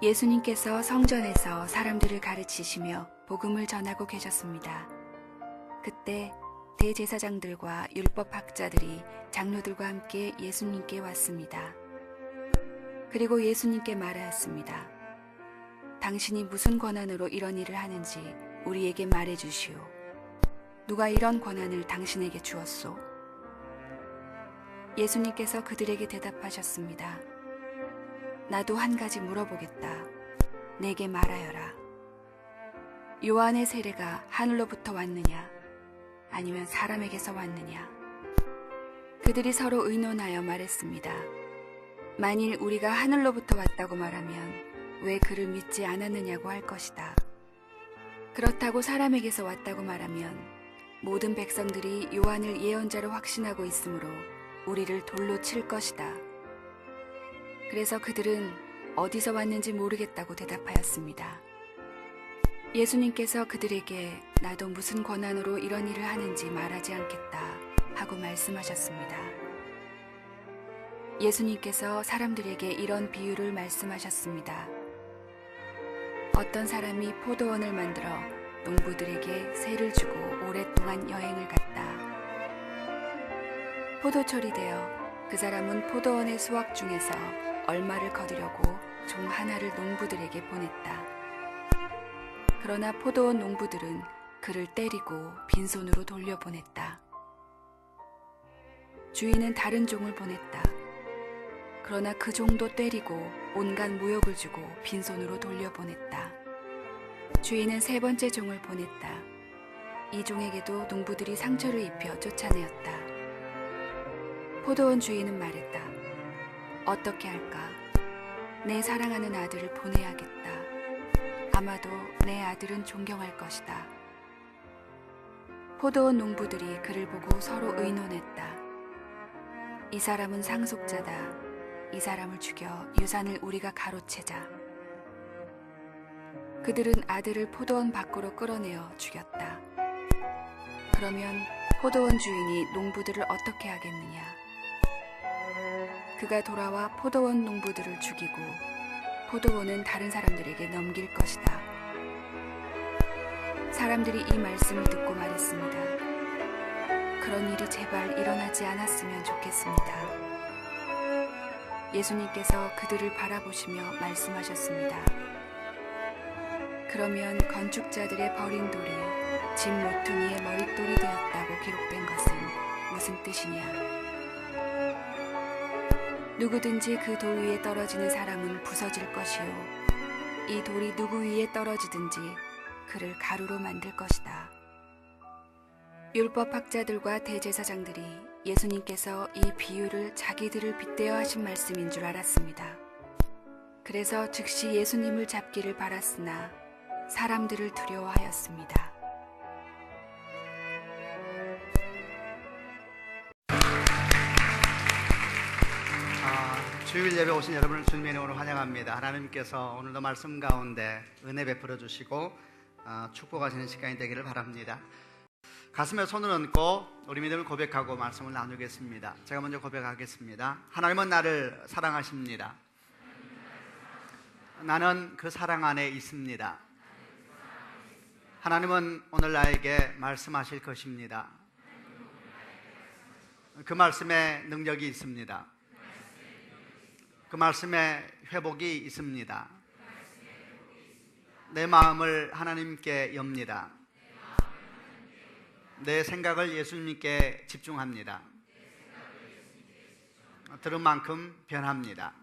예수님께서 성전에서 사람들을 가르치시며 복음을 전하고 계셨습니다. 그때 대제사장들과 율법학자들이 장로들과 함께 예수님께 왔습니다. 그리고 예수님께 말하였습니다. 당신이 무슨 권한으로 이런 일을 하는지 우리에게 말해 주시오. 누가 이런 권한을 당신에게 주었소? 예수님께서 그들에게 대답하셨습니다. 나도 한 가지 물어보겠다. 내게 말하여라. 요한의 세례가 하늘로부터 왔느냐? 아니면 사람에게서 왔느냐? 그들이 서로 의논하여 말했습니다. 만일 우리가 하늘로부터 왔다고 말하면 왜 그를 믿지 않았느냐고 할 것이다. 그렇다고 사람에게서 왔다고 말하면 모든 백성들이 요한을 예언자로 확신하고 있으므로 우리를 돌로 칠 것이다. 그래서 그들은 어디서 왔는지 모르겠다고 대답하였습니다. 예수님께서 그들에게 나도 무슨 권한으로 이런 일을 하는지 말하지 않겠다 하고 말씀하셨습니다. 예수님께서 사람들에게 이런 비유를 말씀하셨습니다. 어떤 사람이 포도원을 만들어 농부들에게 세를 주고 오랫동안 여행을 갔다. 포도철이 되어 그 사람은 포도원의 수확 중에서 얼마를 거두려고 종 하나를 농부들에게 보냈다. 그러나 포도원 농부들은 그를 때리고 빈손으로 돌려보냈다. 주인은 다른 종을 보냈다. 그러나 그 종도 때리고 온갖 모욕을 주고 빈손으로 돌려보냈다. 주인은 세 번째 종을 보냈다. 이 종에게도 농부들이 상처를 입혀 쫓아내었다. 포도원 주인은 말했다. 어떻게 할까? 내 사랑하는 아들을 보내야겠다. 아마도 내 아들은 존경할 것이다. 포도원 농부들이 그를 보고 서로 의논했다. 이 사람은 상속자다. 이 사람을 죽여 유산을 우리가 가로채자. 그들은 아들을 포도원 밖으로 끌어내어 죽였다. 그러면 포도원 주인이 농부들을 어떻게 하겠느냐? 그가 돌아와 포도원 농부들을 죽이고 포도원은 다른 사람들에게 넘길 것이다. 사람들이 이 말씀을 듣고 말했습니다. 그런 일이 제발 일어나지 않았으면 좋겠습니다. 예수님께서 그들을 바라보시며 말씀하셨습니다. 그러면 건축자들의 버린 돌이 집 모퉁이의 머릿돌이 되었다고 기록된 것은 무슨 뜻이냐? 누구든지 그 돌 위에 떨어지는 사람은 부서질 것이요 이 돌이 누구 위에 떨어지든지 그를 가루로 만들 것이다. 율법학자들과 대제사장들이 예수님께서 이 비유를 자기들을 빗대어 하신 말씀인 줄 알았습니다. 그래서 즉시 예수님을 잡기를 바랐으나 사람들을 두려워하였습니다. 주일 예배 오신 여러분을 주님의 이름으로 환영합니다. 하나님께서 오늘도 말씀 가운데 은혜 베풀어 주시고 축복하시는 시간이 되기를 바랍니다. 가슴에 손을 얹고 우리 믿음을 고백하고 말씀을 나누겠습니다. 제가 먼저 고백하겠습니다. 하나님은 나를 사랑하십니다. 나는 그 사랑 안에 있습니다. 하나님은 오늘 나에게 말씀하실 것입니다. 그 말씀에 능력이 있습니다. 그 말씀에 회복이 있습니다. 내 마음을 하나님께 엽니다. 내 생각을 예수님께 집중합니다. 들은 만큼 변합니다.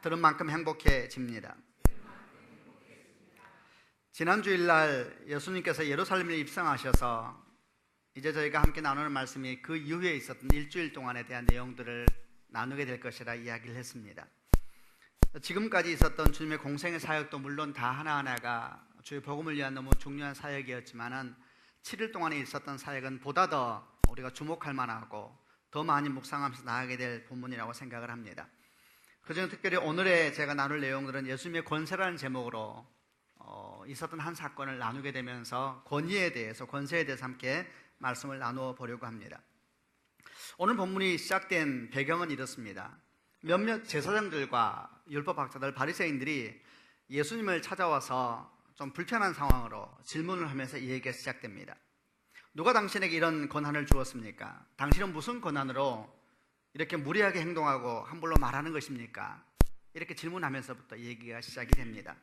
들은 만큼 행복해집니다. 지난 주일날 예수님께서 예루살렘에 입성하셔서 이제 저희가 함께 나누는 말씀이 그 이후에 있었던 일주일 동안에 대한 내용들을 나누게 될 것이라 이야기를 했습니다. 지금까지 있었던 주님의 공생의 사역도 물론 다 하나하나가 주의 복음을 위한 너무 중요한 사역이었지만은 7일 동안에 있었던 사역은 보다 더 우리가 주목할 만하고 더 많이 묵상하면서 나아가게 될 본문이라고 생각을 합니다. 그중에 특별히 오늘의 제가 나눌 내용들은 예수님의 권세라는 제목으로 있었던 한 사건을 나누게 되면서 권위에 대해서, 권세에 대해서 함께 말씀을 나누어 보려고 합니다. 오늘 본문이 시작된 배경은 이렇습니다. 몇몇 제사장들과 율법학자들, 바리새인들이 예수님을 찾아와서 좀 불편한 상황으로 질문을 하면서 이 얘기가 시작됩니다. 누가 당신에게 이런 권한을 주었습니까? 당신은 무슨 권한으로 이렇게 무리하게 행동하고 함부로 말하는 것입니까? 이렇게 질문하면서부터 얘기가 시작이 됩니다.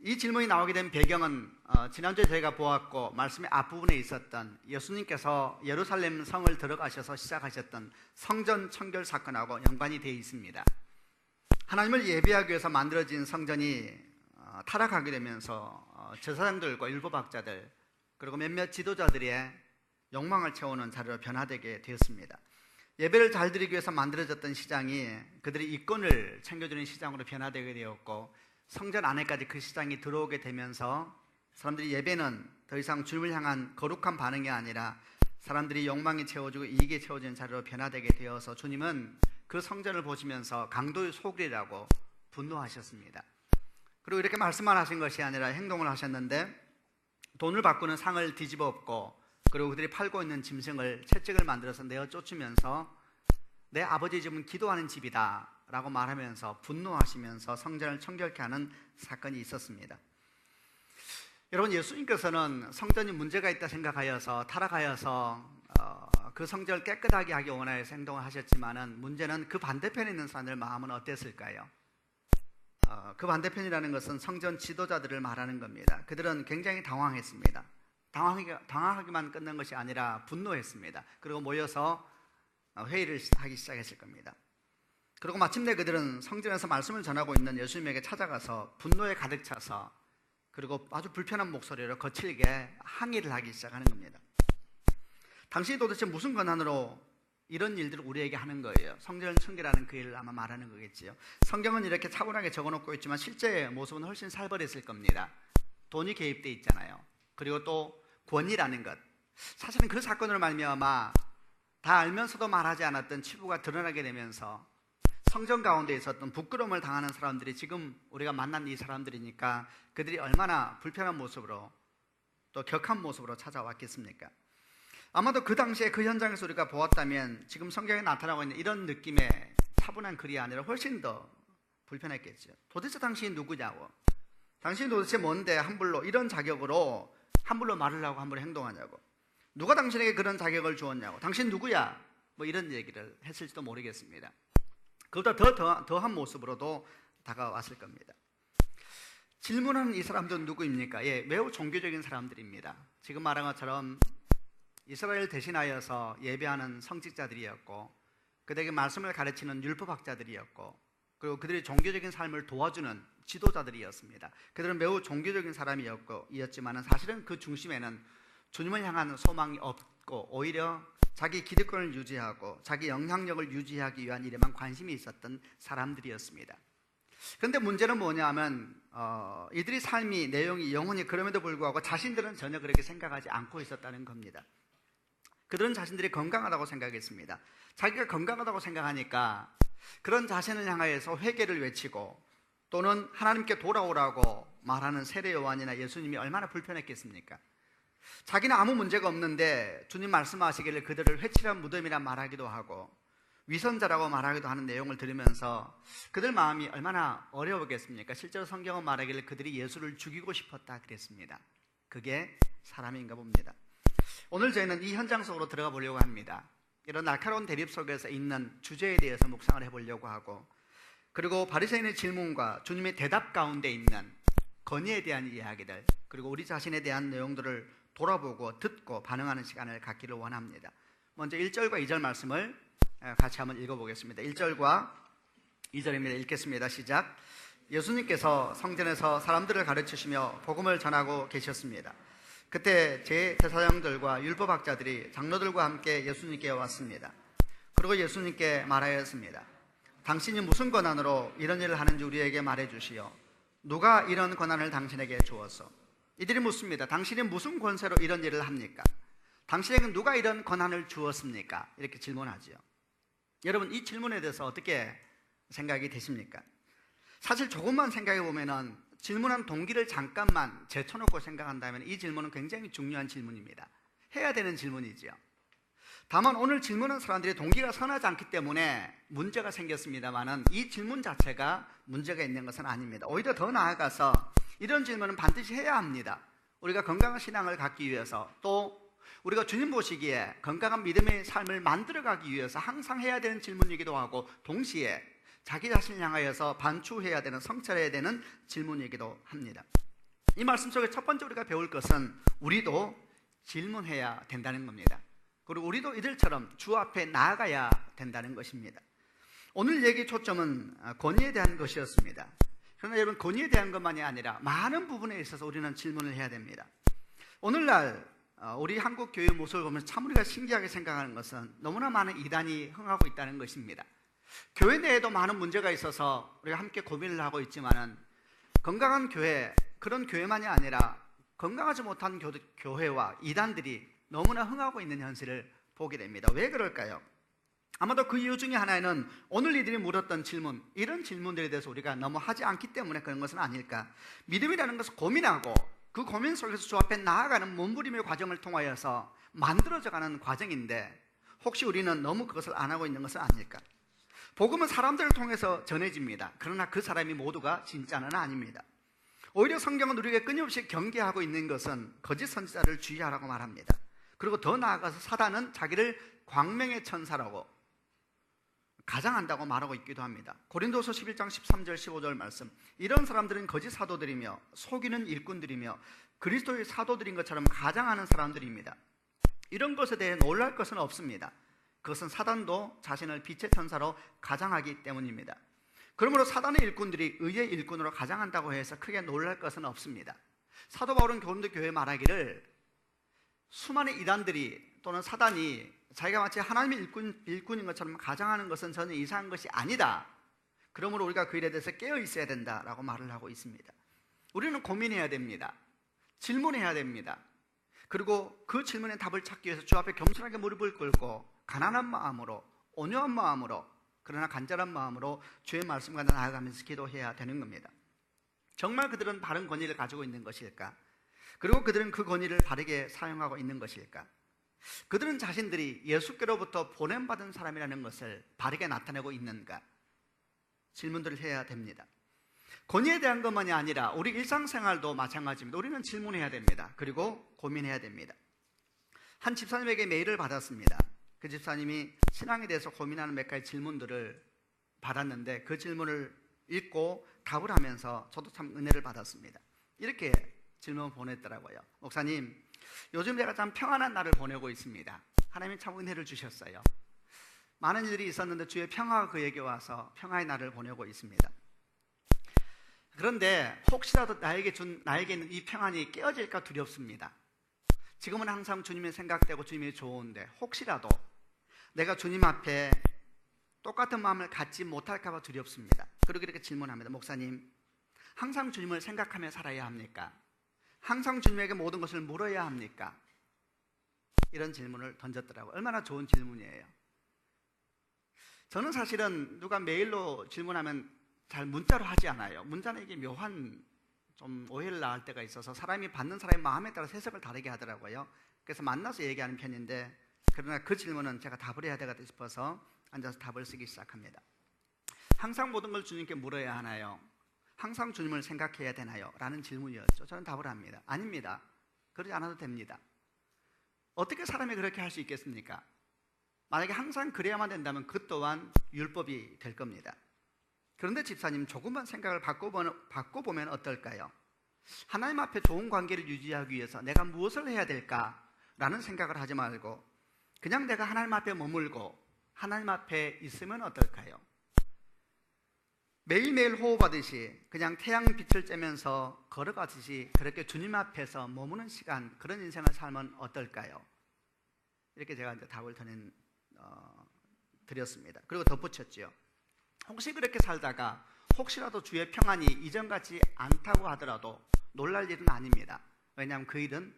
이 질문이 나오게 된 배경은 지난주에 저희가 보았고 말씀의 앞부분에 있었던 예수님께서 예루살렘 성을 들어가셔서 시작하셨던 성전 청결 사건하고 연관이 되어 있습니다. 하나님을 예배하기 위해서 만들어진 성전이 타락하게 되면서 제사장들과 율법학자들 그리고 몇몇 지도자들의 욕망을 채우는 자리로 변화되게 되었습니다. 예배를 잘 드리기 위해서 만들어졌던 시장이 그들이 이권을 챙겨주는 시장으로 변화되게 되었고 성전 안에까지 그 시장이 들어오게 되면서 사람들이 예배는 더 이상 주님을 향한 거룩한 반응이 아니라 사람들이 욕망이 채워지고 이익이 채워지는 자리로 변화되게 되어서 주님은 그 성전을 보시면서 강도의 소굴이라고 분노하셨습니다. 그리고 이렇게 말씀만 하신 것이 아니라 행동을 하셨는데 돈을 바꾸는 상을 뒤집어 엎고 그리고 그들이 팔고 있는 짐승을 채찍을 만들어서 내어 쫓으면서 내 아버지 집은 기도하는 집이다 라고 말하면서 분노하시면서 성전을 청결케 하는 사건이 있었습니다. 여러분, 예수님께서는 성전이 문제가 있다 생각하여서 타락하여서 그 성전을 깨끗하게 하기 원하여서 행동을 하셨지만은 문제는 그 반대편에 있는 사람들 마음은 어땠을까요? 그 반대편이라는 것은 성전 지도자들을 말하는 겁니다. 그들은 굉장히 당황했습니다. 당황하기만 끝난 것이 아니라 분노했습니다. 그리고 모여서 회의를 하기 시작했을 겁니다. 그리고 마침내 그들은 성전에서 말씀을 전하고 있는 예수님에게 찾아가서 분노에 가득 차서 그리고 아주 불편한 목소리로 거칠게 항의를 하기 시작하는 겁니다. 당신이 도대체 무슨 권한으로 이런 일들을 우리에게 하는 거예요? 성전을 청결하는 그 일을 아마 말하는 거겠지요. 성경은 이렇게 차분하게 적어놓고 있지만 실제 모습은 훨씬 살벌했을 겁니다. 돈이 개입돼 있잖아요. 그리고 또 권위라는 것. 사실은 그 사건으로 말미암아 다 알면서도 말하지 않았던 치부가 드러나게 되면서 성전 가운데 있었던 부끄러움을 당하는 사람들이 지금 우리가 만난 이 사람들이니까 그들이 얼마나 불편한 모습으로 또 격한 모습으로 찾아왔겠습니까? 아마도 그 당시에 그 현장에서 우리가 보았다면 지금 성경에 나타나고 있는 이런 느낌의 차분한 글이 아니라 훨씬 더 불편했겠죠. 도대체 당신이 누구냐고, 당신이 도대체 뭔데 함부로 이런 자격으로 함부로 말을 하고 함부로 행동하냐고, 누가 당신에게 그런 자격을 주었냐고, 당신 누구야? 뭐 이런 얘기를 했을지도 모르겠습니다. 그보다 더한 모습으로도 다가왔을 겁니다. 질문하는 이 사람들은 누구입니까? 예, 매우 종교적인 사람들입니다. 지금 말한 것처럼 이스라엘 대신하여서 예배하는 성직자들이었고 그들에게 말씀을 가르치는 율법학자들이었고 그리고 그들의 종교적인 삶을 도와주는 지도자들이었습니다. 그들은 매우 종교적인 사람이었지만 사실은 그 중심에는 주님을 향한 소망이 없고 오히려 자기 기득권을 유지하고 자기 영향력을 유지하기 위한 일에만 관심이 있었던 사람들이었습니다. 그런데 문제는 뭐냐면 이들의 삶이 내용이 영혼이 그럼에도 불구하고 자신들은 전혀 그렇게 생각하지 않고 있었다는 겁니다. 그들은 자신들이 건강하다고 생각했습니다. 자기가 건강하다고 생각하니까 그런 자신을 향하여서 회개를 외치고 또는 하나님께 돌아오라고 말하는 세례 요한이나 예수님이 얼마나 불편했겠습니까? 자기는 아무 문제가 없는데 주님 말씀하시기를 그들을 회칠한 무덤이라 말하기도 하고 위선자라고 말하기도 하는 내용을 들으면서 그들 마음이 얼마나 어려웠겠습니까? 실제로 성경은 말하기를 그들이 예수를 죽이고 싶었다 그랬습니다. 그게 사람인가 봅니다. 오늘 저희는 이 현장 속으로 들어가 보려고 합니다. 이런 날카로운 대립 속에서 있는 주제에 대해서 묵상을 해보려고 하고 그리고 바리새인의 질문과 주님의 대답 가운데 있는 건의에 대한 이야기들 그리고 우리 자신에 대한 내용들을 돌아보고 듣고 반응하는 시간을 갖기를 원합니다. 먼저 1절과 2절 말씀을 같이 한번 읽어보겠습니다. 1절과 2절입니다. 읽겠습니다. 시작. 예수님께서 성전에서 사람들을 가르치시며 복음을 전하고 계셨습니다. 그때 제사장들과 율법학자들이 장로들과 함께 예수님께 왔습니다. 그리고 예수님께 말하였습니다. 당신이 무슨 권한으로 이런 일을 하는지 우리에게 말해주시오. 누가 이런 권한을 당신에게 주었소? 이들이 묻습니다. 당신이 무슨 권세로 이런 일을 합니까? 당신에게 누가 이런 권한을 주었습니까? 이렇게 질문하죠. 여러분, 이 질문에 대해서 어떻게 생각이 되십니까? 사실 조금만 생각해 보면은 질문한 동기를 잠깐만 제쳐놓고 생각한다면 이 질문은 굉장히 중요한 질문입니다. 해야 되는 질문이죠. 다만 오늘 질문은 사람들이 동기가 선하지 않기 때문에 문제가 생겼습니다만은 이 질문 자체가 문제가 있는 것은 아닙니다. 오히려 더 나아가서 이런 질문은 반드시 해야 합니다. 우리가 건강한 신앙을 갖기 위해서, 또 우리가 주님 보시기에 건강한 믿음의 삶을 만들어가기 위해서 항상 해야 되는 질문이기도 하고, 동시에 자기 자신을 향하여서 반추해야 되는, 성찰해야 되는 질문이기도 합니다. 이 말씀 속에 첫 번째 우리가 배울 것은 우리도 질문해야 된다는 겁니다. 그리고 우리도 이들처럼 주 앞에 나아가야 된다는 것입니다. 오늘 얘기 초점은 권위에 대한 것이었습니다. 그러나 여러분, 권위에 대한 것만이 아니라 많은 부분에 있어서 우리는 질문을 해야 됩니다. 오늘날 우리 한국 교회 모습을 보면 참 우리가 신기하게 생각하는 것은 너무나 많은 이단이 흥하고 있다는 것입니다. 교회 내에도 많은 문제가 있어서 우리가 함께 고민을 하고 있지만은 건강한 교회, 그런 교회만이 아니라 건강하지 못한 교회와 이단들이 너무나 흥하고 있는 현실을 보게 됩니다. 왜 그럴까요? 아마도 그 이유 중에 하나는 오늘 이들이 물었던 질문, 이런 질문들에 대해서 우리가 너무 하지 않기 때문에 그런 것은 아닐까. 믿음이라는 것을 고민하고 그 고민 속에서 주 앞에 나아가는 몸부림의 과정을 통하여서 만들어져가는 과정인데, 혹시 우리는 너무 그것을 안 하고 있는 것은 아닐까. 복음은 사람들을 통해서 전해집니다. 그러나 그 사람이 모두가 진짜는 아닙니다. 오히려 성경은 우리에게 끊임없이 경계하고 있는 것은 거짓 선지자를 주의하라고 말합니다. 그리고 더 나아가서 사단은 자기를 광명의 천사라고 가장한다고 말하고 있기도 합니다. 고린도서 11장 13절 15절 말씀, 이런 사람들은 거짓 사도들이며 속이는 일꾼들이며 그리스도의 사도들인 것처럼 가장하는 사람들입니다. 이런 것에 대해 놀랄 것은 없습니다. 그것은 사단도 자신을 빛의 천사로 가장하기 때문입니다. 그러므로 사단의 일꾼들이 의의 일꾼으로 가장한다고 해서 크게 놀랄 것은 없습니다. 사도 바울은 고린도 교회에 말하기를 수많은 이단들이 또는 사단이 자기가 마치 하나님의 일꾼인 것처럼 가장하는 것은 전혀 이상한 것이 아니다. 그러므로 우리가 그 일에 대해서 깨어 있어야 된다라고 말을 하고 있습니다. 우리는 고민해야 됩니다. 질문해야 됩니다. 그리고 그 질문에 답을 찾기 위해서 주 앞에 겸손하게 무릎을 꿇고 가난한 마음으로, 온유한 마음으로, 그러나 간절한 마음으로 주의 말씀과 나아가면서 기도해야 되는 겁니다. 정말 그들은 바른 권위를 가지고 있는 것일까? 그리고 그들은 그 권위를 바르게 사용하고 있는 것일까? 그들은 자신들이 예수께로부터 보냄받은 사람이라는 것을 바르게 나타내고 있는가? 질문들을 해야 됩니다. 권위에 대한 것만이 아니라 우리 일상생활도 마찬가지입니다. 우리는 질문해야 됩니다. 그리고 고민해야 됩니다. 한 집사님에게 메일을 받았습니다. 그 집사님이 신앙에 대해서 고민하는 몇 가지 질문들을 받았는데, 그 질문을 읽고 답을 하면서 저도 참 은혜를 받았습니다. 이렇게 질문을 보냈더라고요. 목사님, 요즘 제가 참 평안한 날을 보내고 있습니다. 하나님이 참 은혜를 주셨어요. 많은 일들이 있었는데 주의 평화가 그에게 와서 평화의 날을 보내고 있습니다. 그런데 혹시라도 나에게 있는 이 평안이 깨어질까 두렵습니다. 지금은 항상 주님이 생각되고 주님이 좋은데 혹시라도 내가 주님 앞에 똑같은 마음을 갖지 못할까 봐 두렵습니다. 그리고 이렇게 질문합니다. 목사님, 항상 주님을 생각하며 살아야 합니까? 항상 주님에게 모든 것을 물어야 합니까? 이런 질문을 던졌더라고요. 얼마나 좋은 질문이에요. 저는 사실은 누가 메일로 질문하면 잘 문자로 하지 않아요. 문자는 이게 묘한 좀 오해를 낳을 때가 있어서 사람이 받는 사람의 마음에 따라 해석을 다르게 하더라고요. 그래서 만나서 얘기하는 편인데, 그러나 그 질문은 제가 답을 해야 되겠다 싶어서 앉아서 답을 쓰기 시작합니다. 항상 모든 걸 주님께 물어야 하나요? 항상 주님을 생각해야 되나요? 라는 질문이었죠. 저는 답을 합니다. 아닙니다. 그러지 않아도 됩니다. 어떻게 사람이 그렇게 할 수 있겠습니까? 만약에 항상 그래야만 된다면 그 또한 율법이 될 겁니다. 그런데 집사님, 조금만 생각을 바꿔보면 어떨까요? 하나님 앞에 좋은 관계를 유지하기 위해서 내가 무엇을 해야 될까라는 생각을 하지 말고 그냥 내가 하나님 앞에 머물고 하나님 앞에 있으면 어떨까요? 매일매일 호흡하듯이 그냥 태양 빛을 쬐면서 걸어가듯이 그렇게 주님 앞에서 머무는 시간, 그런 인생을 살면 어떨까요? 이렇게 제가 이제 답을 드렸습니다. 그리고 덧붙였죠. 혹시 그렇게 살다가 혹시라도 주의 평안이 이전같지 않다고 하더라도 놀랄 일은 아닙니다. 왜냐하면 그 일은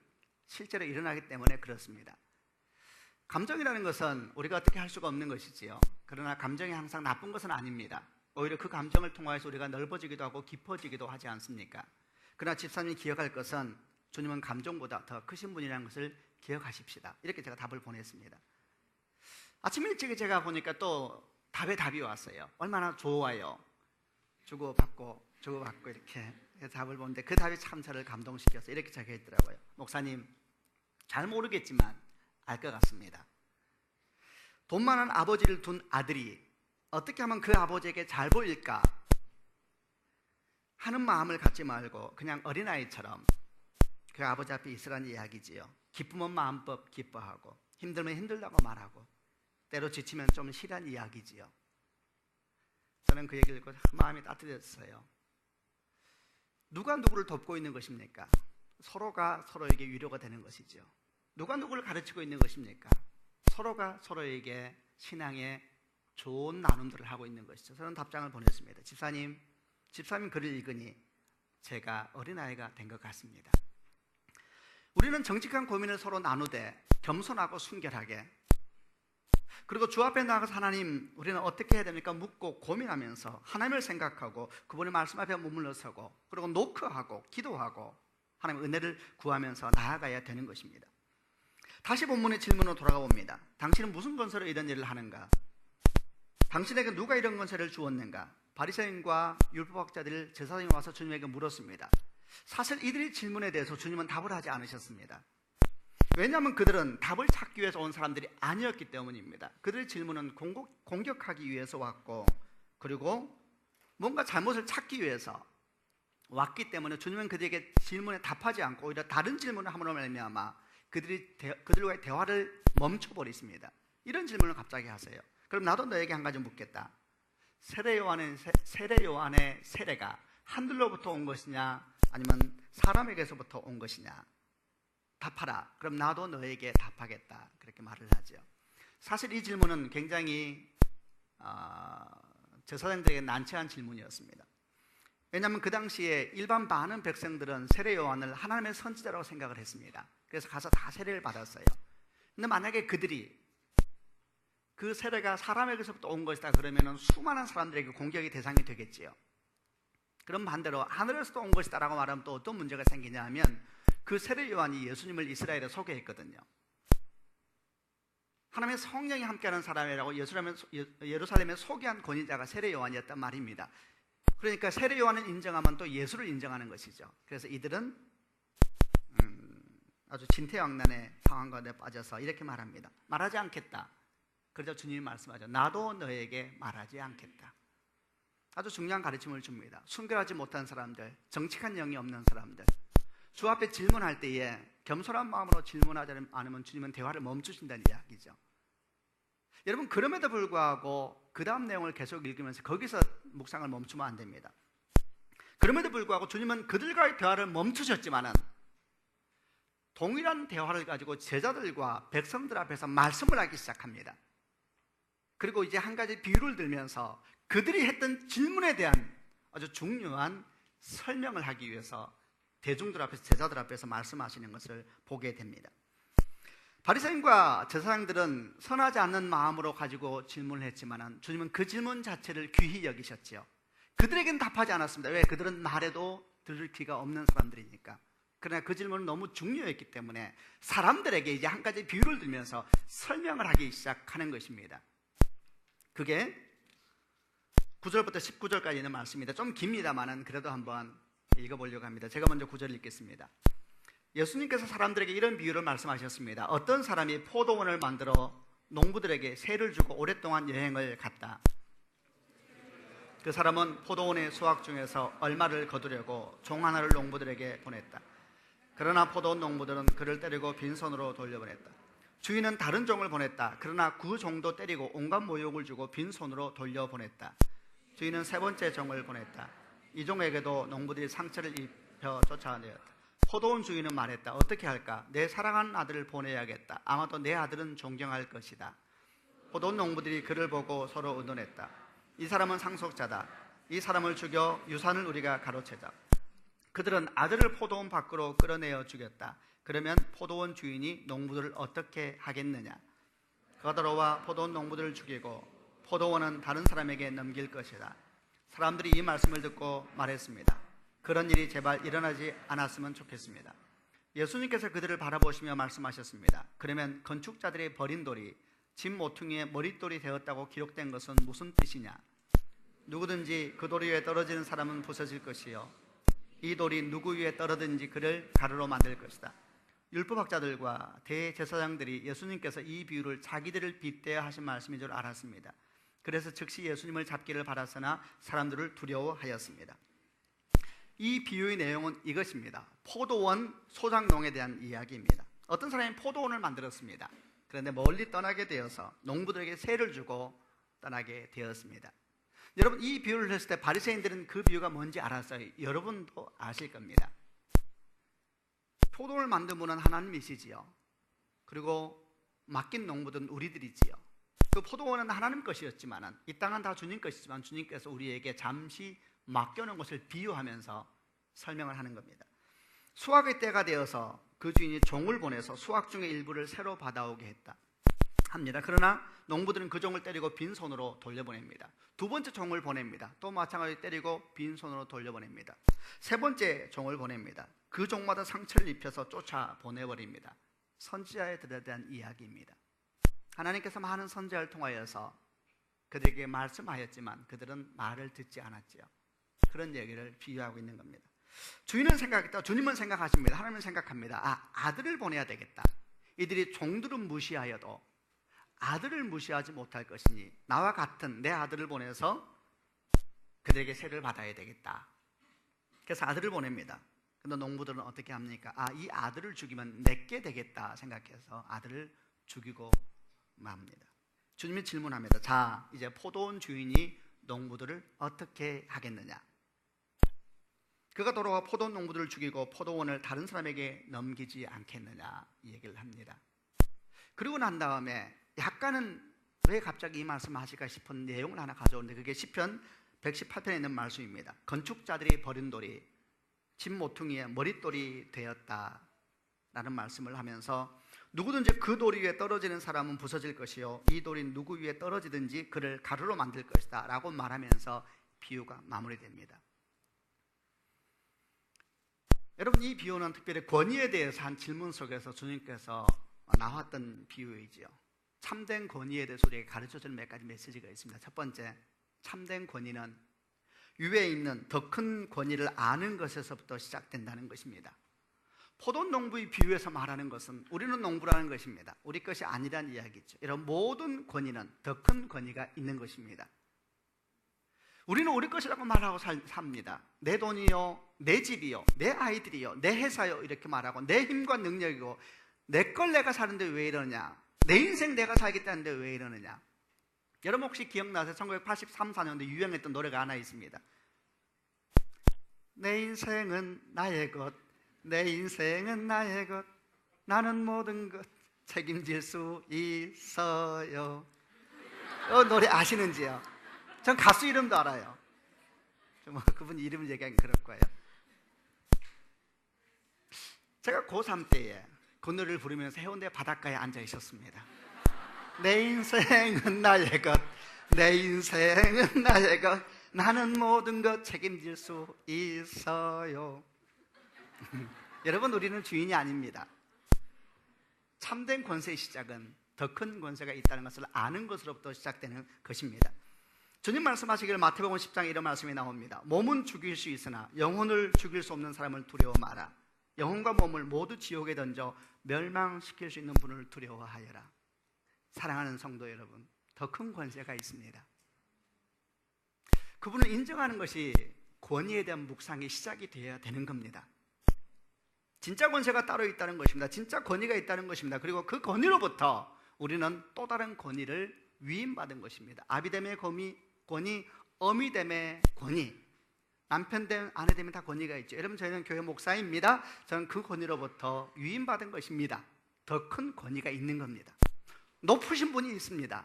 실제로 일어나기 때문에 그렇습니다. 감정이라는 것은 우리가 어떻게 할 수가 없는 것이지요. 그러나 감정이 항상 나쁜 것은 아닙니다. 오히려 그 감정을 통해서 우리가 넓어지기도 하고 깊어지기도 하지 않습니까? 그러나 집사님이 기억할 것은 주님은 감정보다 더 크신 분이라는 것을 기억하십시다. 이렇게 제가 답을 보냈습니다. 아침 일찍 제가 보니까 또 답이 왔어요. 얼마나 좋아요. 주고받고 이렇게 답을 보는데 그 답이 참 저를 감동시켜서 이렇게 적혀 있더라고요. 목사님, 잘 모르겠지만 알 것 같습니다. 돈 많은 아버지를 둔 아들이 어떻게 하면 그 아버지에게 잘 보일까 하는 마음을 갖지 말고 그냥 어린아이처럼 그 아버지 앞에 있으라는 이야기지요. 기쁘면 마음껏 기뻐하고 힘들면 힘들다고 말하고 때로 지치면 좀 쉬란 이야기지요. 저는 그 얘기를 듣고 마음이 따뜻해졌어요. 누가 누구를 돕고 있는 것입니까? 서로가 서로에게 위로가 되는 것이죠. 누가 누구를 가르치고 있는 것입니까? 서로가 서로에게 신앙의 좋은 나눔들을 하고 있는 것이죠. 저는 답장을 보냈습니다. 집사님 글을 읽으니 제가 어린아이가 된 것 같습니다. 우리는 정직한 고민을 서로 나누되 겸손하고 순결하게, 그리고 주 앞에 나가서 하나님 우리는 어떻게 해야 됩니까? 묻고 고민하면서 하나님을 생각하고 그분의 말씀 앞에 머물러 서고 그리고 노크하고 기도하고 하나님의 은혜를 구하면서 나아가야 되는 것입니다. 다시 본문의 질문으로 돌아가 봅니다. 당신은 무슨 건설로 이런 일을 하는가? 당신에게 누가 이런 건설을 주었는가? 바리새인과 율법학자들 제사장이 와서 주님에게 물었습니다. 사실 이들의 질문에 대해서 주님은 답을 하지 않으셨습니다. 왜냐하면 그들은 답을 찾기 위해서 온 사람들이 아니었기 때문입니다. 그들의 질문은 공격하기 위해서 왔고 그리고 뭔가 잘못을 찾기 위해서 왔기 때문에 주님은 그들에게 질문에 답하지 않고 오히려 다른 질문을 함으로 말미암아 그들과의 대화를 멈춰버리십니다. 이런 질문을 갑자기 하세요. 그럼 나도 너에게 한 가지 묻겠다. 세례 요한의 세례가 하늘로부터 온 것이냐 아니면 사람에게서부터 온 것이냐? 답하라. 그럼 나도 너에게 답하겠다. 그렇게 말을 하죠. 사실 이 질문은 굉장히 제사장들에게 난처한 질문이었습니다. 왜냐하면 그 당시에 일반 많은 백성들은 세례 요한을 하나님의 선지자라고 생각을 했습니다. 그래서 가서 다 세례를 받았어요. 근데 만약에 그들이 그 세례가 사람에게서부터 온 것이다 그러면 수많은 사람들에게 공격의 대상이 되겠지요. 그럼 반대로 하늘에서도 온 것이다 라고 말하면 또 어떤 문제가 생기냐 하면 그 세례 요한이 예수님을 이스라엘에 소개했거든요. 하나님의 성령이 함께하는 사람이라고 예루살렘에 소개한 권위자가 세례 요한이었단 말입니다. 그러니까 세례 요한을 인정하면 또 예수를 인정하는 것이죠. 그래서 이들은 아주 진퇴양난의 상황 가운데 빠져서 이렇게 말합니다. 말하지 않겠다. 그러자 주님이 말씀하죠. 나도 너에게 말하지 않겠다. 아주 중요한 가르침을 줍니다. 순결하지 못한 사람들, 정직한 영이 없는 사람들, 주 앞에 질문할 때에 겸손한 마음으로 질문하지 않으면 주님은 대화를 멈추신다는 이야기죠. 여러분, 그럼에도 불구하고 그 다음 내용을 계속 읽으면서 거기서 묵상을 멈추면 안 됩니다. 그럼에도 불구하고 주님은 그들과의 대화를 멈추셨지만은 동일한 대화를 가지고 제자들과 백성들 앞에서 말씀을 하기 시작합니다. 그리고 이제 한 가지 비유를 들면서 그들이 했던 질문에 대한 아주 중요한 설명을 하기 위해서 대중들 앞에서, 제자들 앞에서 말씀하시는 것을 보게 됩니다. 바리새인과 제사장들은 선하지 않는 마음으로 가지고 질문을 했지만 주님은 그 질문 자체를 귀히 여기셨지요. 그들에게는 답하지 않았습니다. 왜? 그들은 말해도 들을 귀가 없는 사람들이니까. 그러나 그 질문은 너무 중요했기 때문에 사람들에게 이제 한 가지 비유를 들면서 설명을 하기 시작하는 것입니다. 그게 9절부터 19절까지 있는 말씀입니다. 좀 깁니다만은 그래도 한번 읽어보려고 합니다. 제가 먼저 9절 읽겠습니다. 예수님께서 사람들에게 이런 비유를 말씀하셨습니다. 어떤 사람이 포도원을 만들어 농부들에게 세를 주고 오랫동안 여행을 갔다. 그 사람은 포도원의 수확 중에서 얼마를 거두려고 종 하나를 농부들에게 보냈다. 그러나 포도원 농부들은 그를 때리고 빈손으로 돌려보냈다. 주인은 다른 종을 보냈다. 그러나 그 종도 때리고 온갖 모욕을 주고 빈손으로 돌려보냈다. 주인은 세 번째 종을 보냈다. 이 종에게도 농부들이 상처를 입혀 쫓아내었다. 포도원 주인은 말했다. 어떻게 할까? 내 사랑하는 아들을 보내야겠다. 아마도 내 아들은 존경할 것이다. 포도원 농부들이 그를 보고 서로 의논했다. 이 사람은 상속자다. 이 사람을 죽여 유산을 우리가 가로채자. 그들은 아들을 포도원 밖으로 끌어내어 죽였다. 그러면 포도원 주인이 농부들을 어떻게 하겠느냐? 그가 들어와 포도원 농부들을 죽이고 포도원은 다른 사람에게 넘길 것이다. 사람들이 이 말씀을 듣고 말했습니다. 그런 일이 제발 일어나지 않았으면 좋겠습니다. 예수님께서 그들을 바라보시며 말씀하셨습니다. 그러면 건축자들이 버린 돌이 집 모퉁이에 머릿돌이 되었다고 기록된 것은 무슨 뜻이냐? 누구든지 그 돌 위에 떨어지는 사람은 부서질 것이요 이 돌이 누구 위에 떨어든지 그를 가루로 만들 것이다. 율법학자들과 대제사장들이 예수님께서 이 비유를 자기들을 빗대어 하신 말씀인 줄 알았습니다. 그래서 즉시 예수님을 잡기를 바랐으나 사람들을 두려워하였습니다. 이 비유의 내용은 이것입니다. 포도원 소작농에 대한 이야기입니다. 어떤 사람이 포도원을 만들었습니다. 그런데 멀리 떠나게 되어서 농부들에게 세를 주고 떠나게 되었습니다. 여러분, 이 비유를 했을 때 바리새인들은 그 비유가 뭔지 알았어요. 여러분도 아실 겁니다. 포도를 만든 분은 하나님이시지요. 그리고 맡긴 농부들은 우리들이지요. 그 포도원은 하나님 것이었지만 이 땅은 다 주님 것이지만 주님께서 우리에게 잠시 맡겨놓은 것을 비유하면서 설명을 하는 겁니다. 수확의 때가 되어서 그 주인이 종을 보내서 수확 중의 일부를 새로 받아오게 했다 합니다. 그러나 농부들은 그 종을 때리고 빈손으로 돌려보냅니다. 두 번째 종을 보냅니다. 또 마찬가지로 때리고 빈손으로 돌려보냅니다. 세 번째 종을 보냅니다. 그 종마다 상처를 입혀서 쫓아 보내버립니다. 선지자들에 대한 이야기입니다. 하나님께서 많은 선지자를 통하여서 그들에게 말씀하였지만 그들은 말을 듣지 않았지요. 그런 얘기를 비유하고 있는 겁니다. 주인은 생각했다. 주님은 생각하십니다. 하나님은 생각합니다. 아들을 보내야 되겠다. 이들이 종들은 무시하여도 아들을 무시하지 못할 것이니 나와 같은 내 아들을 보내서 그들에게 세를 받아야 되겠다. 그래서 아들을 보냅니다. 근데 농부들은 어떻게 합니까? 이 아들을 죽이면 내게 되겠다 생각해서 아들을 죽이고 맙니다. 주님이 질문합니다. 자, 이제 포도원 주인이 농부들을 어떻게 하겠느냐? 그가 돌아와 포도원 농부들을 죽이고 포도원을 다른 사람에게 넘기지 않겠느냐 이 얘기를 합니다. 그리고 난 다음에 약간은 왜 갑자기 이 말씀을 하실까 싶은 내용을 하나 가져오는데 그게 시편 118편에 있는 말씀입니다. 건축자들이 버린 돌이 집 모퉁이에 머릿돌이 되었다 라는 말씀을 하면서 누구든지 그 돌 위에 떨어지는 사람은 부서질 것이요 이 돌이 누구 위에 떨어지든지 그를 가루로 만들 것이다 라고 말하면서 비유가 마무리됩니다. 여러분, 이 비유는 특별히 권위에 대해서 한 질문 속에서 주님께서 나왔던 비유이지요. 참된 권위에 대해서 우리에게 가르쳐주는 몇 가지 메시지가 있습니다. 첫 번째, 참된 권위는 위에 있는 더 큰 권위를 아는 것에서부터 시작된다는 것입니다. 포도 농부의 비유에서 말하는 것은 우리는 농부라는 것입니다. 우리 것이 아니란 이야기죠. 이런 모든 권위는 더 큰 권위가 있는 것입니다. 우리는 우리 것이라고 말하고 삽니다. 내 돈이요, 내 집이요, 내 아이들이요, 내 회사요 이렇게 말하고 내 힘과 능력이고 내 걸 내가 사는데 왜 이러냐, 내 인생 내가 살겠다는데 왜 이러느냐. 여러분 혹시 기억나세요? 1983, 4년도에 유행했던 노래가 하나 있습니다. 내 인생은 나의 것, 내 인생은 나의 것, 나는 모든 것 책임질 수 있어요. 노래 아시는지요? 전 가수 이름도 알아요. 그분 이름 얘기하기 그럴 거예요. 제가 고3 때에 그 노래를 부르면서 해운대 바닷가에 앉아 있었습니다. 내 인생은 나의 것, 내 인생은 나의 것, 나는 모든 것 책임질 수 있어요. 여러분, 우리는 주인이 아닙니다. 참된 권세의 시작은 더 큰 권세가 있다는 것을 아는 것으로부터 시작되는 것입니다. 주님 말씀하시기를 마태복음 10장에 이런 말씀이 나옵니다. 몸은 죽일 수 있으나 영혼을 죽일 수 없는 사람을 두려워 마라. 영혼과 몸을 모두 지옥에 던져 멸망시킬 수 있는 분을 두려워하여라. 사랑하는 성도 여러분, 더 큰 권세가 있습니다. 그분을 인정하는 것이 권위에 대한 묵상의 시작이 되어야 되는 겁니다. 진짜 권세가 따로 있다는 것입니다. 진짜 권위가 있다는 것입니다. 그리고 그 권위로부터 우리는 또 다른 권위를 위임받은 것입니다. 아비됨의 권위, 어미됨의 권위, 남편됨, 아내됨에 다 권위가 있죠. 여러분, 저희는 교회 목사입니다. 저는 그 권위로부터 위임받은 것입니다. 더 큰 권위가 있는 겁니다. 높으신 분이 있습니다.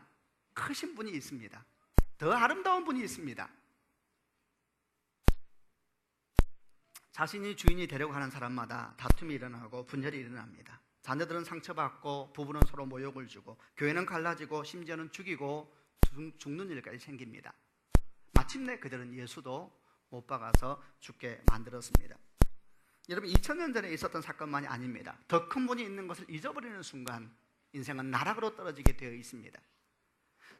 크신 분이 있습니다. 더 아름다운 분이 있습니다. 자신이 주인이 되려고 하는 사람마다 다툼이 일어나고 분열이 일어납니다. 자녀들은 상처받고 부부는 서로 모욕을 주고 교회는 갈라지고 심지어는 죽이고 죽는 일까지 생깁니다. 마침내 그들은 예수도 못 박아서 죽게 만들었습니다. 여러분, 2000년 전에 있었던 사건만이 아닙니다. 더 큰 분이 있는 것을 잊어버리는 순간 인생은 나락으로 떨어지게 되어 있습니다.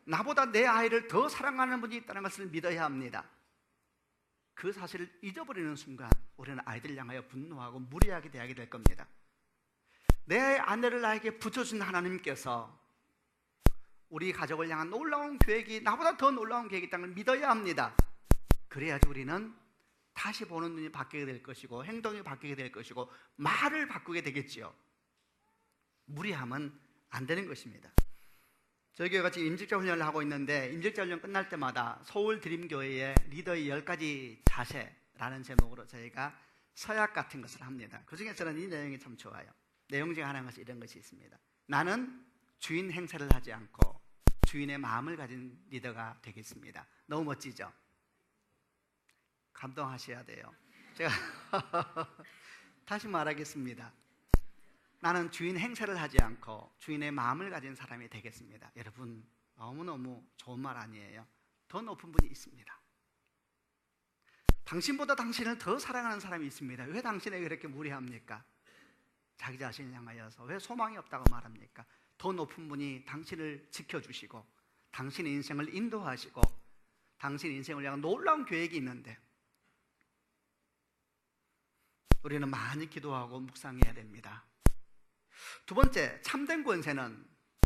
나보다 내 아이를 더 사랑하는 분이 있다는 것을 믿어야 합니다. 그 사실을 잊어버리는 순간 우리는 아이들 향하여 분노하고 무례하게 대하게 될 겁니다. 내 아내를 나에게 붙여준 하나님께서 우리 가족을 향한 놀라운 계획이, 나보다 더 놀라운 계획이 있다는 걸 믿어야 합니다. 그래야지 우리는 다시 보는 눈이 바뀌게 될 것이고 행동이 바뀌게 될 것이고 말을 바꾸게 되겠지요. 무리하면 안 되는 것입니다. 저희 교회가 지금 임직자 훈련을 하고 있는데, 임직자 훈련 끝날 때마다 서울 드림교회의 리더의 10가지 자세라는 제목으로 저희가 서약 같은 것을 합니다. 그 중에 저는 이 내용이 참 좋아요. 내용 중에 하나가 이런 것이 있습니다. 나는 주인 행세를 하지 않고 주인의 마음을 가진 리더가 되겠습니다. 너무 멋지죠? 감동하셔야 돼요. 제가 다시 말하겠습니다. 나는 주인 행세를 하지 않고 주인의 마음을 가진 사람이 되겠습니다. 여러분, 너무너무 좋은 말 아니에요? 더 높은 분이 있습니다. 당신보다 당신을 더 사랑하는 사람이 있습니다. 왜 당신에게 그렇게 무례합니까? 자기 자신을 향하여서 왜 소망이 없다고 말합니까? 더 높은 분이 당신을 지켜주시고 당신의 인생을 인도하시고 당신 인생을 향한 놀라운 계획이 있는데, 우리는 많이 기도하고 묵상해야 됩니다. 두 번째, 참된 권세는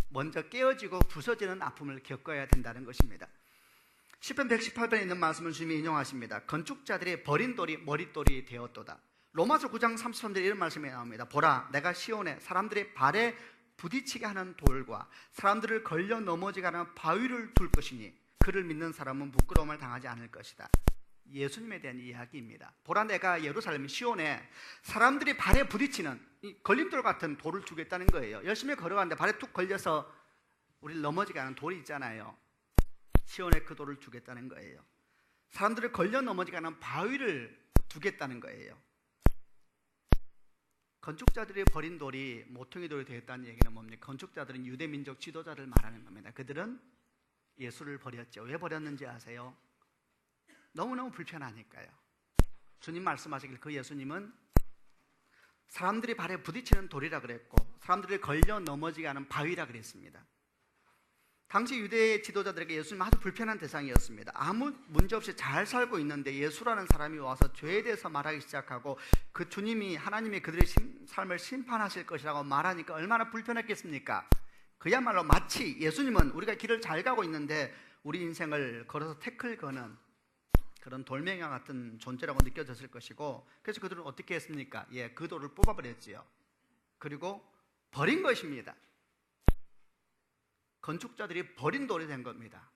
먼저 깨어지고 부서지는 아픔을 겪어야 된다는 것입니다. 시편 118편에 있는 말씀을 주님이 인용하십니다. 건축자들이 버린 돌이 머릿돌이 되었도다. 로마서 9장 33절에 이런 말씀이 나옵니다. 보라, 내가 시온에 사람들의 발에 부딪히게 하는 돌과 사람들을 걸려 넘어지게 하는 바위를 둘 것이니 그를 믿는 사람은 부끄러움을 당하지 않을 것이다. 예수님에 대한 이야기입니다. 보라, 내가 예루살렘 시온에 사람들이 발에 부딪히는 이 걸림돌 같은 돌을 두겠다는 거예요. 열심히 걸어가는데 발에 툭 걸려서 우리를 넘어지게 하는 돌이 있잖아요. 시온에 그 돌을 두겠다는 거예요. 사람들을 걸려 넘어지게 하는 바위를 두겠다는 거예요. 건축자들이 버린 돌이 모퉁이 돌이 되었다는 얘기는 뭡니까? 건축자들은 유대민족 지도자를 말하는 겁니다. 그들은 예수를 버렸죠. 왜 버렸는지 아세요? 너무너무 불편하니까요. 주님 말씀하시길 그 예수님은 사람들이 발에 부딪히는 돌이라 그랬고 사람들이 걸려 넘어지게 하는 바위라 그랬습니다. 당시 유대 지도자들에게 예수님은 아주 불편한 대상이었습니다. 아무 문제 없이 잘 살고 있는데 예수라는 사람이 와서 죄에 대해서 말하기 시작하고 그 주님이, 하나님이 그들의 삶을 심판하실 것이라고 말하니까 얼마나 불편했겠습니까? 그야말로 마치 예수님은 우리가 길을 잘 가고 있는데 우리 인생을 걸어서 태클 거는 그런 돌멩이와 같은 존재라고 느껴졌을 것이고, 그래서 그들은 어떻게 했습니까? 그 돌을 뽑아버렸지요. 그리고 버린 것입니다. 건축자들이 버린 돌이 된 겁니다.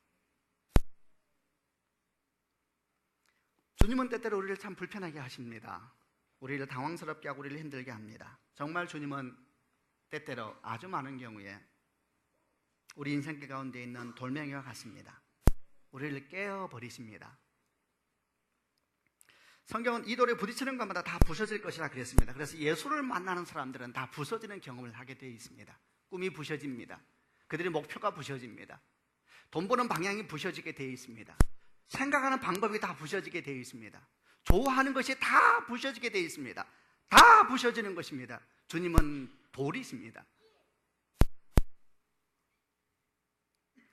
주님은 때때로 우리를 참 불편하게 하십니다. 우리를 당황스럽게 하고 우리를 힘들게 합니다. 정말 주님은 때때로 아주 많은 경우에 우리 인생길 가운데 있는 돌멩이와 같습니다. 우리를 깨어버리십니다. 성경은 이 돌에 부딪히는 것마다 다 부서질 것이라 그랬습니다. 그래서 예수를 만나는 사람들은 다 부서지는 경험을 하게 되어 있습니다. 꿈이 부서집니다. 그들의 목표가 부서집니다. 돈 버는 방향이 부서지게 되어 있습니다. 생각하는 방법이 다 부서지게 되어 있습니다. 좋아하는 것이 다 부서지게 되어 있습니다. 다 부서지는 것입니다. 주님은 돌이십니다.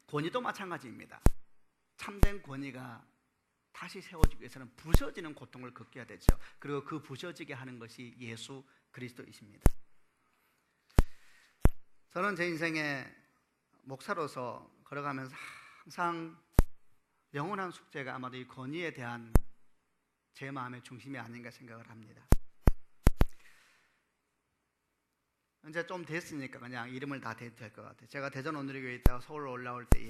권위도 마찬가지입니다. 참된 권위가 다시 세워지기 위해서는 부서지는 고통을 겪어야 되죠. 그리고 그 부서지게 하는 것이 예수 그리스도이십니다. 저는 제 인생에 목사로서 걸어가면서 항상 영원한 숙제가 아마도 이 권위에 대한 제 마음의 중심이 아닌가 생각을 합니다. 이제 좀 됐으니까 그냥 이름을 다 대도 될 것 같아요. 제가 대전 온누리교회에 있다가 서울 올라올 때에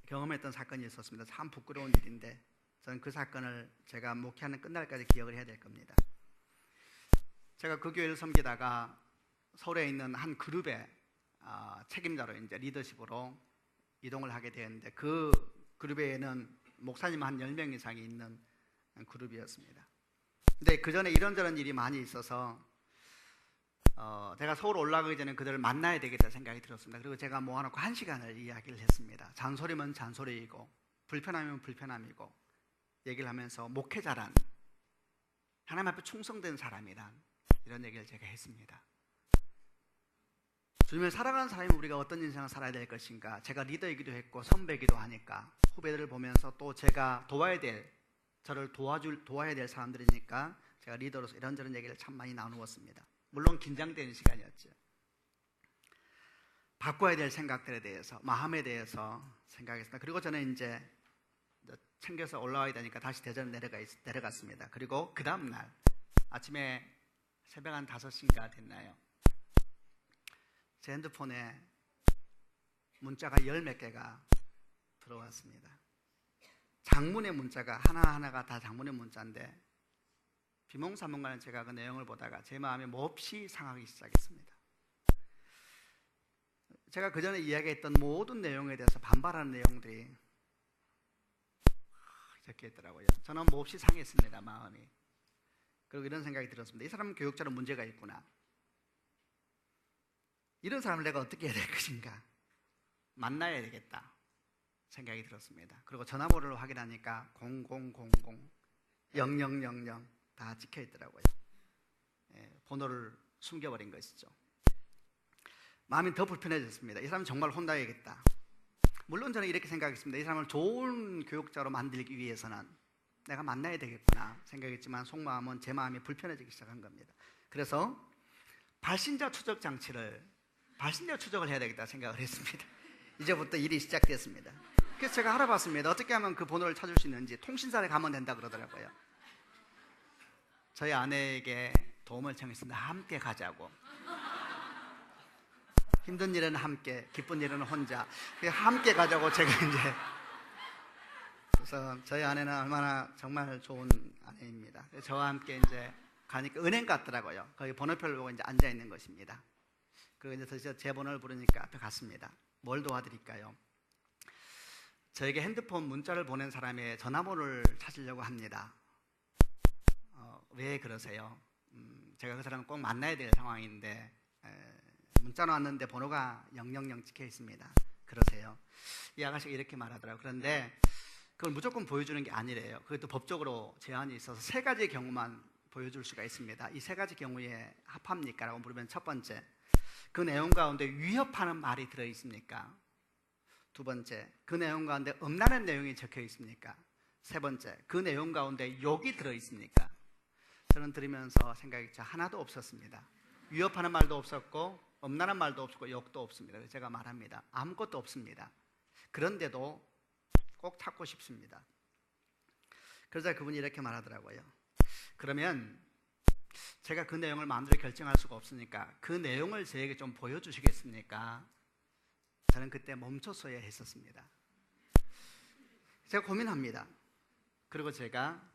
경험했던 사건이 있었습니다. 참 부끄러운 일인데 저는 그 사건을 제가 목회하는 끝날까지 기억을 해야 될 겁니다. 제가 그 교회를 섬기다가 서울에 있는 한 그룹의 책임자로 이제 리더십으로 이동을 하게 되었는데, 그 그룹에는 목사님 한 10명 이상이 있는 그룹이었습니다. 근데 그 전에 이런저런 일이 많이 있어서 제가 서울 올라가기 전에 그들을 만나야 되겠다 생각이 들었습니다. 그리고 제가 모아놓고 1시간을 이야기를 했습니다. 잔소리면 잔소리이고 불편함이면 불편함이고 얘기를 하면서 목회자란 하나님 앞에 충성된 사람이란 이런 얘기를 제가 했습니다. 주님을 살아가는 사람이 우리가 어떤 인생을 살아야 될 것인가. 제가 리더이기도 했고 선배이기도 하니까 후배들을 보면서 또 제가 저를 도와야 될 사람들이니까 제가 리더로서 이런저런 얘기를 참 많이 나누었습니다. 물론 긴장되는 시간이었죠. 바꿔야 될 생각들에 대해서, 마음에 대해서 생각했습니다. 그리고 저는 이제 챙겨서 올라와야 되니까 다시 대전 내려갔습니다. 그리고 그 다음날 아침에 새벽 한 5시인가 됐나요? 제 핸드폰에 문자가 10몇 개가 들어왔습니다. 장문의 문자가 하나하나가 다 장문의 문자인데 비몽사몽간에 제가 그 내용을 보다가 제 마음이 몹시 상하기 시작했습니다. 제가 그 전에 이야기했던 모든 내용에 대해서 반발하는 내용들이 적혀 있더라고요. 저는 몹시 상했습니다, 마음이. 그리고 이런 생각이 들었습니다. 이 사람은 교육자로 문제가 있구나. 이런 사람을 내가 어떻게 해야 될 것인가. 만나야 되겠다 생각이 들었습니다. 그리고 전화번호를 확인하니까 0000 0000 다 찍혀 있더라고요. 번호를 숨겨버린 것이죠. 마음이 더 불편해졌습니다. 이 사람 정말 혼나야겠다. 물론 저는 이렇게 생각했습니다. 이 사람을 좋은 교육자로 만들기 위해서는 내가 만나야 되겠구나 생각했지만 속마음은 제 마음이 불편해지기 시작한 겁니다. 그래서 발신자 추적을 해야 되겠다 생각을 했습니다. 이제부터 일이 시작됐습니다. 그래서 제가 알아봤습니다. 어떻게 하면 그 번호를 찾을 수 있는지. 통신사에 가면 된다 그러더라고요. 저희 아내에게 도움을 청했습니다. 함께 가자고. 힘든 일은 함께, 기쁜 일은 혼자. 함께 가자고 제가 이제. 그래서 저희 아내는 얼마나 정말 좋은 아내입니다. 저와 함께 이제 가니까 은행 같더라고요. 거기 번호표를 보고 이제 앉아 있는 것입니다. 그리고 이제 제 번호를 부르니까 앞에 갔습니다. 뭘 도와드릴까요? 저에게 핸드폰 문자를 보낸 사람의 전화번호를 찾으려고 합니다. 왜 그러세요? 제가 그 사람을 꼭 만나야 될 상황인데 문자는 왔는데 번호가 000 찍혀 있습니다. 그러세요? 이 아가씨가 이렇게 말하더라고요. 그런데 그걸 무조건 보여주는 게 아니래요. 그것도 법적으로 제한이 있어서 3가지의 경우만 보여줄 수가 있습니다. 이 3가지 경우에 합합니까? 라고 물으면 첫 번째, 그 내용 가운데 위협하는 말이 들어있습니까? 두 번째, 그 내용 가운데 음란한 내용이 적혀 있습니까? 세 번째, 그 내용 가운데 욕이 들어있습니까? 저는 들으면서 생각했죠. 하나도 없었습니다. 위협하는 말도 없었고 음란한 말도 없었고 욕도 없습니다. 그래서 제가 말합니다. 아무것도 없습니다. 그런데도 꼭 찾고 싶습니다. 그러자 그분이 이렇게 말하더라고요. 그러면 제가 그 내용을 마음대로 결정할 수가 없으니까 그 내용을 저에게 좀 보여주시겠습니까? 저는 그때 멈췄어야 했었습니다. 제가 고민합니다. 그리고 제가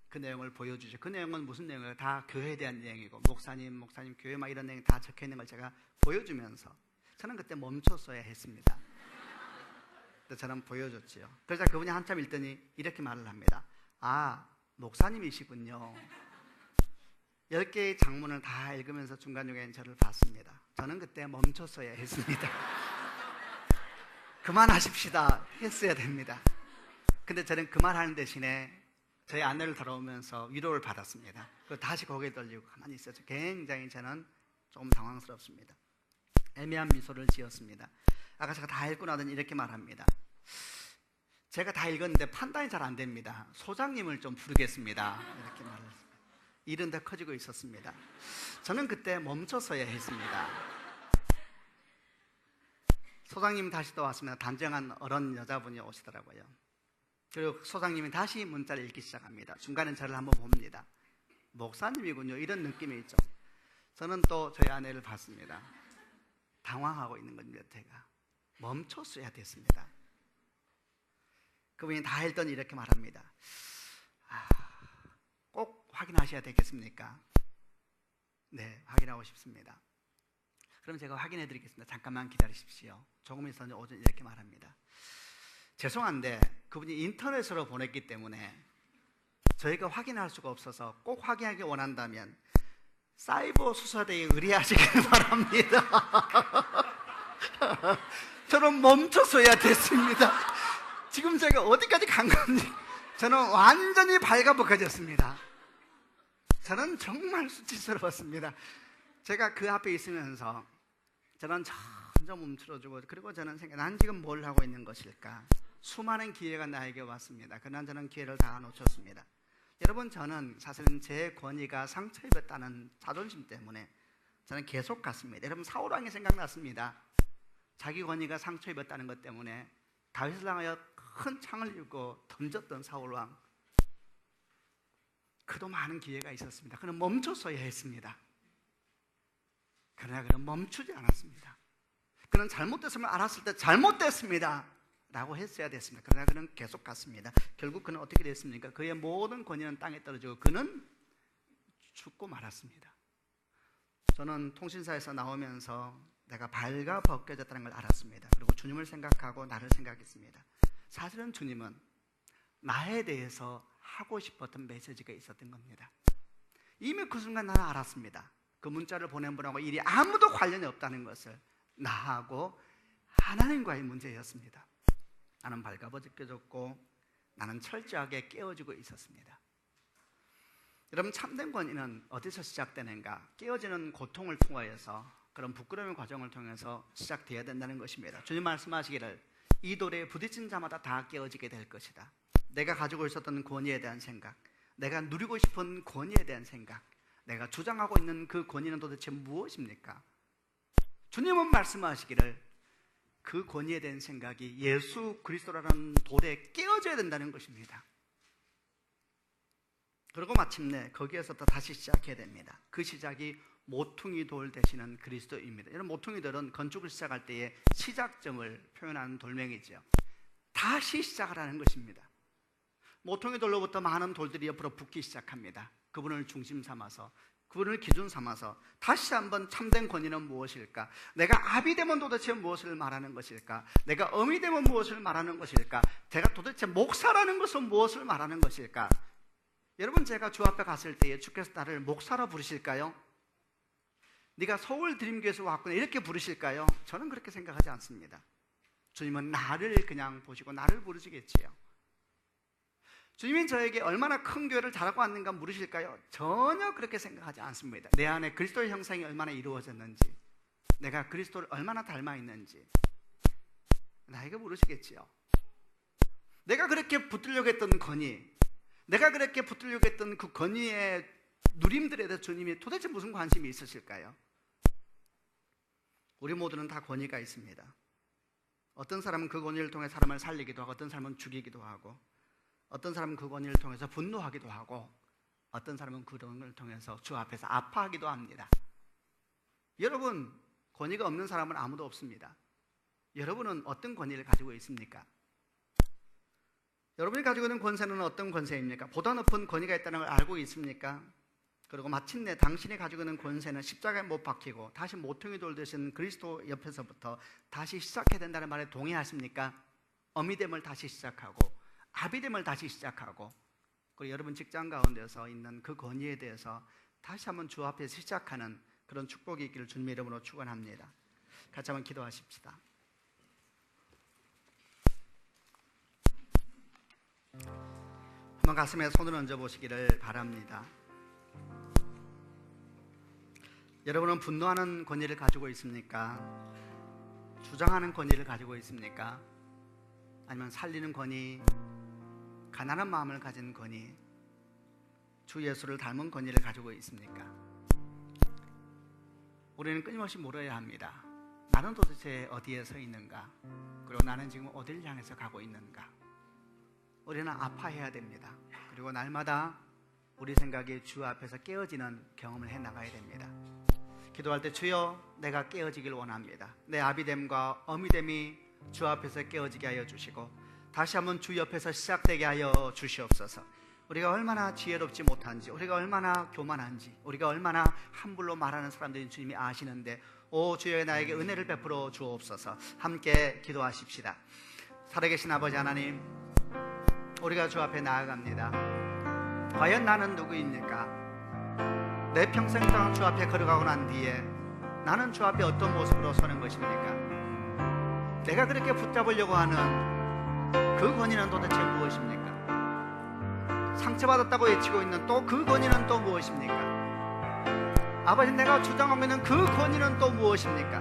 그 내용을 보여주죠. 그 내용은 무슨 내용이에요? 다 교회에 대한 내용이고 목사님 교회 막 이런 내용이 다 적혀 있는 걸 제가 보여주면서 저는 그때 멈췄어야 했습니다. 근데 저는 보여줬지요. 그래서 그분이 한참 읽더니 이렇게 말을 합니다. 아, 목사님이시군요. 10개의 장문을 다 읽으면서 중간중간에 저를 봤습니다. 저는 그때 멈췄어야 했습니다. 그만하십시다 했어야 됩니다. 근데 저는 그 말하는 대신에 저희 아내를 돌아오면서 위로를 받았습니다. 그리고 다시 고개 돌리고 가만히 있었죠. 굉장히 저는 조금 당황스럽습니다. 애매한 미소를 지었습니다. 아가씨가 다 읽고 나더니 이렇게 말합니다. 제가 다 읽었는데 판단이 잘 안 됩니다. 소장님을 좀 부르겠습니다. 이렇게 말을 했습니다. 일은 더 커지고 있었습니다. 저는 그때 멈췄어야 했습니다. 소장님이 다시 또 왔습니다. 단정한 어른 여자분이 오시더라고요. 그리고 소장님이 다시 문자를 읽기 시작합니다. 중간에 저를 한번 봅니다. 목사님이군요. 이런 느낌이 있죠. 저는 또 저희 아내를 봤습니다. 당황하고 있는 겁니다. 제가 멈췄어야 됐습니다. 그분이 다 읽더니 이렇게 말합니다. 꼭 확인하셔야 되겠습니까? 네, 확인하고 싶습니다. 그럼 제가 확인해 드리겠습니다. 잠깐만 기다리십시오. 조금 있어 오전 이렇게 말합니다. 죄송한데 그분이 인터넷으로 보냈기 때문에 저희가 확인할 수가 없어서 꼭 확인하기 원한다면 사이버 수사대에 의뢰하시길 바랍니다. 저는 멈췄어야 됐습니다. 지금 제가 어디까지 간 건지 저는 완전히 발가벗겨졌습니다. 저는 정말 수치스러웠습니다. 제가 그 앞에 있으면서 저는 점점 움츠러지고, 그리고 저는 난 지금 뭘 하고 있는 것일까? 수많은 기회가 나에게 왔습니다. 그러나 저는 기회를 다 놓쳤습니다. 여러분, 저는 사실은 제 권위가 상처입었다는 자존심 때문에 저는 계속 갔습니다. 여러분, 사울왕이 생각났습니다. 자기 권위가 상처입었다는 것 때문에 다윗을 향하여 큰 창을 들고 던졌던 사울왕, 그도 많은 기회가 있었습니다. 그는 멈췄어야 했습니다. 그러나 그는 멈추지 않았습니다. 그는 잘못됐음을 알았을 때 잘못됐습니다 라고 했어야 됐습니다. 그러나 그는 계속 갔습니다. 결국 그는 어떻게 됐습니까? 그의 모든 권위는 땅에 떨어지고 그는 죽고 말았습니다. 저는 통신사에서 나오면서 내가 발가 벗겨졌다는 걸 알았습니다. 그리고 주님을 생각하고 나를 생각했습니다. 사실은 주님은 나에 대해서 하고 싶었던 메시지가 있었던 겁니다. 이미 그 순간 나는 알았습니다. 그 문자를 보낸 분하고 일이 아무도 관련이 없다는 것을, 나하고 하나님과의 문제였습니다. 나는 발가벗겨졌고 나는 철저하게 깨어지고 있었습니다. 여러분, 참된 권위는 어디서 시작되는가? 깨어지는 고통을 통하여서, 그런 부끄러움의 과정을 통해서 시작되어야 된다는 것입니다. 주님 말씀하시기를 이 돌에 부딪힌 자마다 다 깨어지게 될 것이다. 내가 가지고 있었던 권위에 대한 생각, 내가 누리고 싶은 권위에 대한 생각, 내가 주장하고 있는 그 권위는 도대체 무엇입니까? 주님은 말씀하시기를 그 권위에 대한 생각이 예수 그리스도라는 돌에 깨어져야 된다는 것입니다. 그리고 마침내 거기에서부터 다시 시작해야 됩니다. 그 시작이 모퉁이 돌 되시는 그리스도입니다. 이런 모퉁이 돌은 건축을 시작할 때의 시작점을 표현하는 돌멩이죠. 다시 시작하라는 것입니다. 모퉁이 돌로부터 많은 돌들이 옆으로 붙기 시작합니다. 그분을 중심 삼아서, 그분을 기준 삼아서 다시 한번 참된 권위는 무엇일까? 내가 아비 되면 도대체 무엇을 말하는 것일까? 내가 어미 되면 무엇을 말하는 것일까? 제가 도대체 목사라는 것은 무엇을 말하는 것일까? 여러분, 제가 주 앞에 갔을 때에 주께서 나를 목사라 부르실까요? 네가 서울 드림교에서 왔구나 이렇게 부르실까요? 저는 그렇게 생각하지 않습니다. 주님은 나를 그냥 보시고 나를 부르시겠지요. 주님이 저에게 얼마나 큰 교회를 잘하고 왔는가 물으실까요? 전혀 그렇게 생각하지 않습니다. 내 안에 그리스도의 형상이 얼마나 이루어졌는지, 내가 그리스도를 얼마나 닮아 있는지 나에게 물으시겠지요. 내가 그렇게 붙들려고 했던 권위, 내가 그렇게 붙들려고 했던 그 권위의 누림들에 대해서 주님이 도대체 무슨 관심이 있으실까요? 우리 모두는 다 권위가 있습니다. 어떤 사람은 그 권위를 통해 사람을 살리기도 하고, 어떤 사람은 죽이기도 하고, 어떤 사람은 그 권위를 통해서 분노하기도 하고, 어떤 사람은 그 권위를 통해서 주 앞에서 아파하기도 합니다. 여러분, 권위가 없는 사람은 아무도 없습니다. 여러분은 어떤 권위를 가지고 있습니까? 여러분이 가지고 있는 권세는 어떤 권세입니까? 보다 높은 권위가 있다는 걸 알고 있습니까? 그리고 마침내 당신이 가지고 있는 권세는 십자가에 못 박히고 다시 모퉁이 돌 되신 그리스도 옆에서부터 다시 시작해야 된다는 말에 동의하십니까? 어미됨을 다시 시작하고 아비됨을 다시 시작하고, 그리고 여러분 직장 가운데서 있는 그 권위에 대해서 다시 한번 주 앞에서 시작하는 그런 축복이 있기를 주님의 이름으로 축원합니다. 같이 한번 기도하십시다. 한번 가슴에 손을 얹어 보시기를 바랍니다. 여러분은 분노하는 권위를 가지고 있습니까? 주장하는 권위를 가지고 있습니까? 아니면 살리는 권위, 가난한 마음을 가진 권위, 주 예수를 닮은 권위를 가지고 있습니까? 우리는 끊임없이 물어야 합니다. 나는 도대체 어디에 서 있는가? 그리고 나는 지금 어디를 향해서 가고 있는가? 우리는 아파해야 됩니다. 그리고 날마다 우리 생각이 주 앞에서 깨어지는 경험을 해나가야 됩니다. 기도할 때 주여 내가 깨어지길 원합니다. 내 아비됨과 어미됨이 주 앞에서 깨어지게 하여 주시고 다시 한번 주 옆에서 시작되게 하여 주시옵소서. 우리가 얼마나 지혜롭지 못한지, 우리가 얼마나 교만한지, 우리가 얼마나 함부로 말하는 사람들인 주님이 아시는데, 오 주여 나에게 은혜를 베풀어 주옵소서. 함께 기도하십시다. 살아계신 아버지 하나님, 우리가 주 앞에 나아갑니다. 과연 나는 누구입니까? 내 평생 동안 주 앞에 걸어가고 난 뒤에 나는 주 앞에 어떤 모습으로 서는 것입니까? 내가 그렇게 붙잡으려고 하는 그 권위는 도대체 무엇입니까? 상처받았다고 외치고 있는 또 그 권위는 또 무엇입니까? 아버지, 내가 주장하고 있는 그 권위는 또 무엇입니까?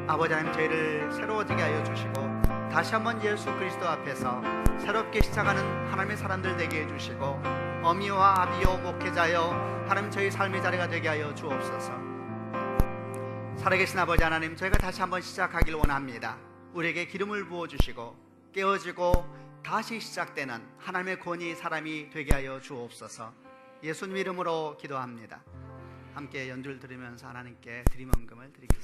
아버지 하나님, 저희를 새로워지게 하여 주시고 다시 한번 예수 그리스도 앞에서 새롭게 시작하는 하나님의 사람들 되게 해주시고 어미와 아비요 목회자여 하나님, 저희 삶의 자리가 되게 하여 주옵소서. 살아계신 아버지 하나님, 저희가 다시 한번 시작하길 원합니다. 우리에게 기름을 부어주시고 깨어지고 다시 시작되는 하나님의 권위 사람이 되게 하여 주옵소서. 예수님 이름으로 기도합니다. 함께 연주를 들으면서 하나님께 드림 헌금을 드리겠습니다.